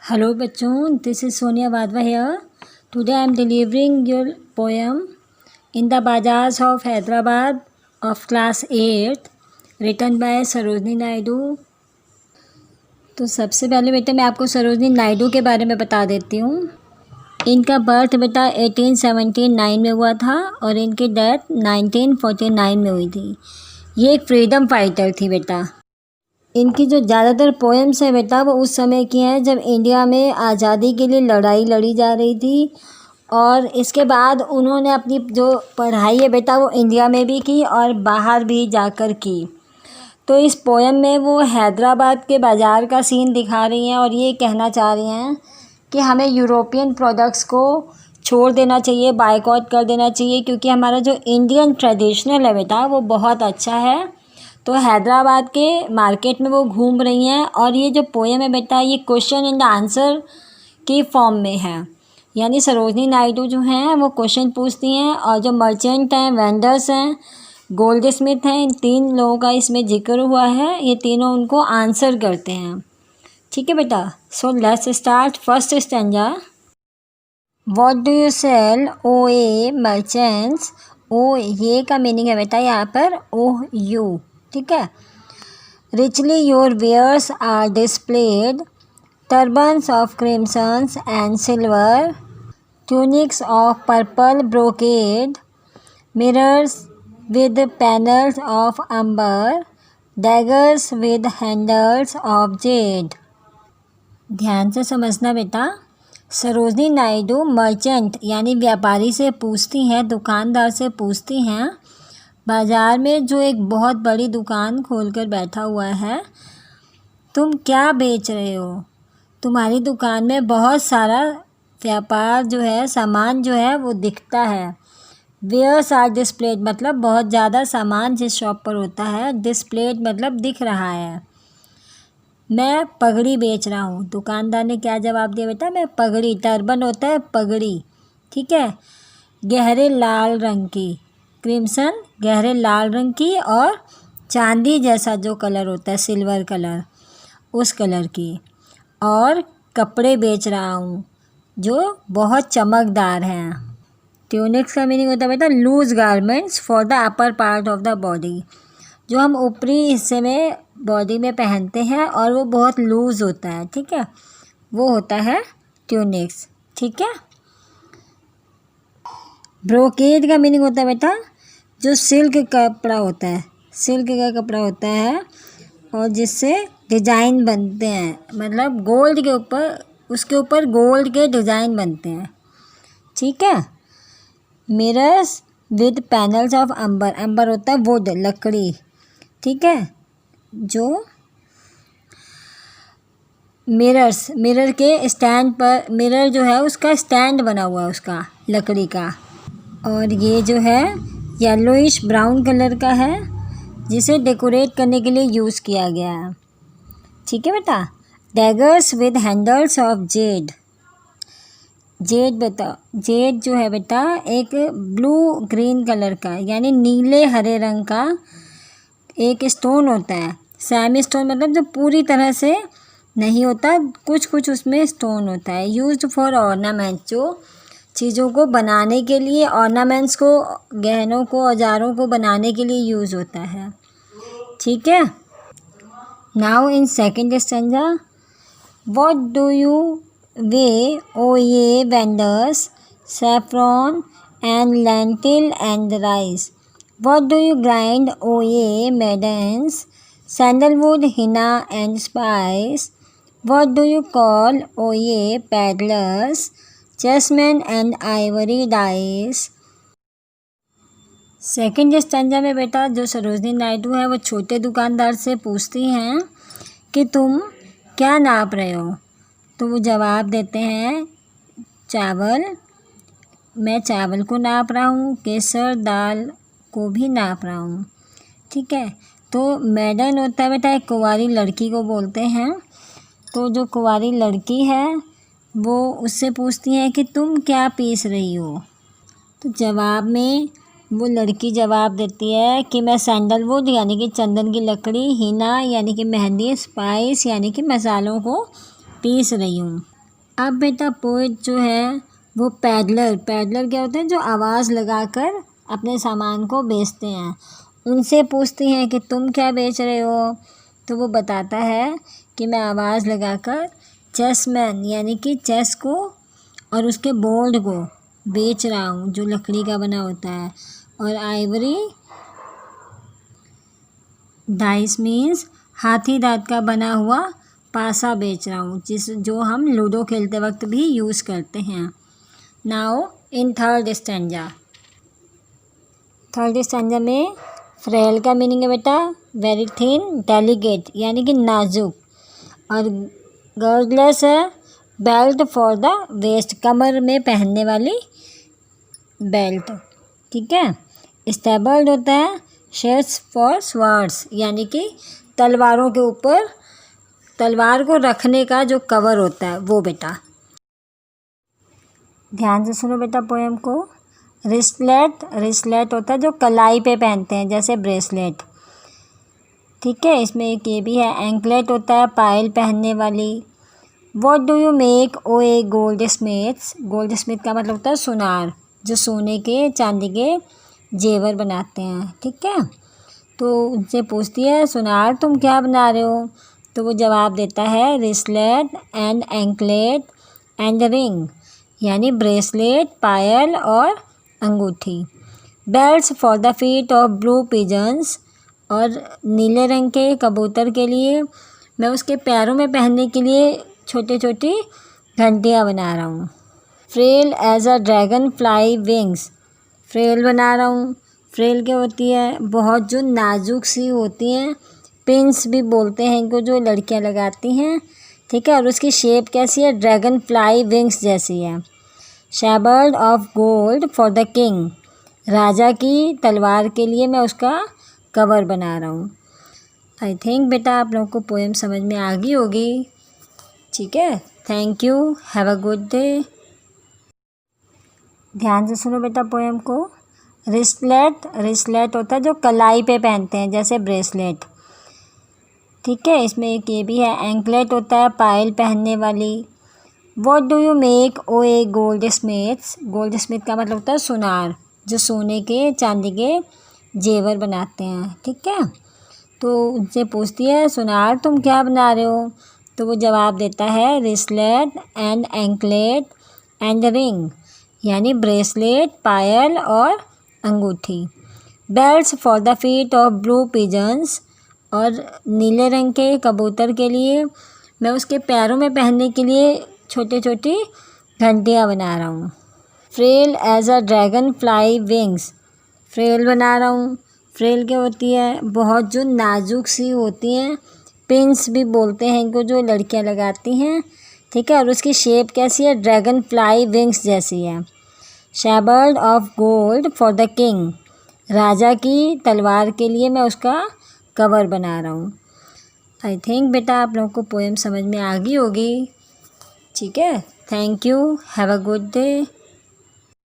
Hello bachon, this is Sonia Vadva here. Today I am delivering your poem In the Bazaars of Hyderabad of class 8 written by Sarojini Naidu. तो सबसे पहले बेटा मैं आपको सरोजनी नायडू के बारे में बता देती हूँ। इनका बर्थ बेटा 1879 में हुआ था और इनकी डेथ 1949 में हुई थी। ये एक फ्रीडम फाइटर थी बेटा। इनकी जो ज़्यादातर पोएम्स हैं बेटा वो उस समय की हैं जब इंडिया में आज़ादी के लिए लड़ाई लड़ी जा रही थी, और इसके बाद उन्होंने अपनी जो पढ़ाई है बेटा वो इंडिया में भी की और बाहर भी जाकर की। तो इस पोएम में वो हैदराबाद के बाज़ार का सीन दिखा रही हैं और ये कहना चाह रही हैं कि हमें यूरोपियन प्रोडक्ट्स को छोड़ देना चाहिए, बायकॉट कर देना चाहिए, क्योंकि हमारा जो इंडियन ट्रेडिशनल है बेटा वो बहुत अच्छा है। तो हैदराबाद के मार्केट में वो घूम रही हैं और ये जो पोएम है बेटा ये क्वेश्चन एंड आंसर की फॉर्म में है। यानी सरोजनी नायडू जो हैं वो क्वेश्चन पूछती हैं और जो मर्चेंट हैं, वेंडर्स हैं, गोल्ड स्मिथ हैं, इन तीन लोगों का इसमें जिक्र हुआ है। ये तीनों उनको आंसर करते हैं। ठीक है बेटा, so let's start first stanza. What do you sell O ye merchants. O ye का मीनिंग है बेटा यहाँ पर ओ यू। ठीक है। Richly your wares are displayed, turbans of crimsons and silver, tunics of purple brocade, mirrors with panels of amber, daggers with handles of jade. ध्यान से समझना बेटा। सरोजनी नायडू मर्चेंट यानी व्यापारी से पूछती हैं, दुकानदार से पूछती हैं, बाज़ार में जो एक बहुत बड़ी दुकान खोलकर बैठा हुआ है, तुम क्या बेच रहे हो। तुम्हारी दुकान में बहुत सारा व्यापार जो है, सामान जो है वो दिखता है। वेयर्स आर डिस्प्लेड मतलब बहुत ज़्यादा सामान जिस शॉप पर होता है, डिस्प्लेड मतलब दिख रहा है। मैं पगड़ी बेच रहा हूँ। दुकानदार ने क्या जवाब दिया बेटा, मैं पगड़ी, टर्बन होता है पगड़ी, ठीक है, गहरे लाल रंग की, क्रिम्सन गहरे लाल रंग की, और चांदी जैसा जो कलर होता है, सिल्वर कलर, उस कलर की, और कपड़े बेच रहा हूँ जो बहुत चमकदार हैं। ट्यूनिक्स का मीनिंग होता है बेटा loose garments for the upper part of the body, जो हम ऊपरी हिस्से में बॉडी में पहनते हैं और वो बहुत लूज होता है। ठीक है, वो होता है ट्यूनिक्स। ठीक है। ब्रोकेड का मीनिंग होता है बेटा जो सिल्क कपड़ा होता है, सिल्क का कपड़ा होता है और जिससे डिज़ाइन बनते हैं, मतलब गोल्ड के ऊपर, उसके ऊपर गोल्ड के डिज़ाइन बनते हैं। ठीक है। मिरर्स विद पैनल्स ऑफ अंबर, अंबर होता है वुड, लकड़ी। ठीक है। जो मिरर्स, मिरर के स्टैंड पर, मिरर जो है उसका स्टैंड बना हुआ है उसका, लकड़ी का, और ये जो है येलोइश ब्राउन कलर का है जिसे डेकोरेट करने के लिए यूज़ किया गया है। ठीक है बेटा। Daggers with handles of Z, Z बेटा, जेड जो है बेटा एक ब्लू ग्रीन कलर का यानी नीले हरे रंग का एक स्टोन होता है। सैमी स्टोन मतलब जो पूरी तरह से नहीं होता, कुछ कुछ उसमें स्टोन होता है। यूज्ड फॉर ऑर्नामेंट, जो चीज़ों को बनाने के लिए, ऑर्नामेंट्स को, गहनों को, औजारों को बनाने के लिए यूज़ होता है। ठीक है। Now in second stanza. What do you weigh O ye vendors, saffron and lentil and rice. What do you grind O ye maidens, sandalwood henna and spice. What do you call O ye peddlers, jasmine and ivory dice. Second stanza में बेटा जो सरोजनी नायडू है वो छोटे दुकानदार से पूछती हैं कि तुम क्या नाप रहे हो। तो वो जवाब देते हैं चावल, मैं चावल को नाप रहा हूँ, केसर दाल को भी नाप रहा हूँ। ठीक है। तो मैडन होता है बेटा एक कुंवारी लड़की को बोलते हैं। तो जो कुंवारी लड़की है वो उससे पूछती है कि तुम क्या पीस रही हो। तो जवाब में वो लड़की जवाब देती है कि मैं सैंडलवुड यानी कि चंदन की लकड़ी, हिना यानी कि मेहंदी, स्पाइस यानी कि मसालों को पीस रही हूँ। अब बेटा पोएट जो है वो पैडलर क्या होते हैं, जो आवाज़ लगाकर अपने सामान को बेचते हैं, उनसे पूछती हैं कि तुम क्या बेच रहे हो। तो वो बताता है कि मैं आवाज़ लगाकर चेसमैन यानी कि चेस को और उसके बोर्ड को बेच रहा हूँ, जो लकड़ी का बना होता है, और आइवरी डाइस मीन्स हाथी दांत का बना हुआ पासा बेच रहा हूँ, जो हम लूडो खेलते वक्त भी यूज़ करते हैं। नाउ इन थर्ड स्टैंजा में फ्रेल का मीनिंग है बेटा वेरी थिन, डेलिकेट यानी कि नाजुक, और गर्डलेस है बेल्ट फॉर द वेस्ट, कमर में पहनने वाली बेल्ट, ठीक है। स्टेबल्ड होता है शेड्स फॉर स्वर्ड्स यानी कि तलवारों के ऊपर तलवार को रखने का जो कवर होता है वो बेटा। ध्यान से सुनो बेटा पोएम को। रिस्टलेट होता है जो कलाई पे पहनते हैं, जैसे ब्रेसलेट, ठीक है। इसमें एक ये भी है। एंकलेट होता है पायल पहनने वाली। What do you make o a goldsmith का मतलब होता है सुनार, जो सोने के चांदी के जेवर बनाते हैं, ठीक है। तो उनसे पूछती है सुनार तुम क्या बना रहे हो। तो वो जवाब देता है wristlet and anklet and ring यानी ब्रेसलेट, पायल और अंगूठी। Belts for the feet of blue pigeons, और नीले रंग के कबूतर के लिए मैं उसके पैरों में पहनने के लिए छोटी छोटी घंटियाँ बना रहा हूँ। Frail as a dragonfly wings, frail बना रहा हूँ। फ्रेल क्या होती है, बहुत जो नाजुक सी होती हैं, पिंस भी बोलते हैं इनको, जो लड़कियाँ लगाती हैं, ठीक है। और उसकी शेप कैसी है, ड्रैगन फ्लाई विंग्स जैसी है। Scabbard of gold for the king, राजा की तलवार के लिए मैं उसका कवर बना रहा हूँ। आई थिंक बेटा आप लोगों को पोएम समझ में आ गई होगी, ठीक है। Thank you, have a good day. ध्यान से सुनो बेटा पोएम को। रिस्टलेट होता है जो कलाई पे पहनते हैं, जैसे ब्रेसलेट, ठीक है। इसमें एक ये भी है। एंकलेट होता है पायल पहनने वाली। What do you make o a goldsmith का मतलब होता है सुनार, जो सोने के चांदी के जेवर बनाते हैं, ठीक है। तो उनसे पूछती है सुनार तुम क्या बना रहे हो। तो वो जवाब देता है wristlet and anklet and ring यानी ब्रेसलेट, पायल और अंगूठी। Belts for the feet of blue pigeons, और नीले रंग के कबूतर के लिए मैं उसके पैरों में पहनने के लिए छोटी छोटी घंटियाँ बना रहा हूँ। Frail as a dragonfly wings, frail बना रहा हूँ। फ्रेल क्या होती है, बहुत जो नाजुक सी होती हैं, पिंस भी बोलते हैं इनको, जो लड़कियाँ लगाती हैं, ठीक है। और उसकी शेप कैसी है, ड्रैगन फ्लाई विंग्स जैसी है। Scabbard of gold for the king, राजा की तलवार के लिए मैं उसका कवर बना रहा हूँ। आई थिंक बेटा आप लोगों को पोएम समझ में आ गई होगी, ठीक है। Thank you, have a good day.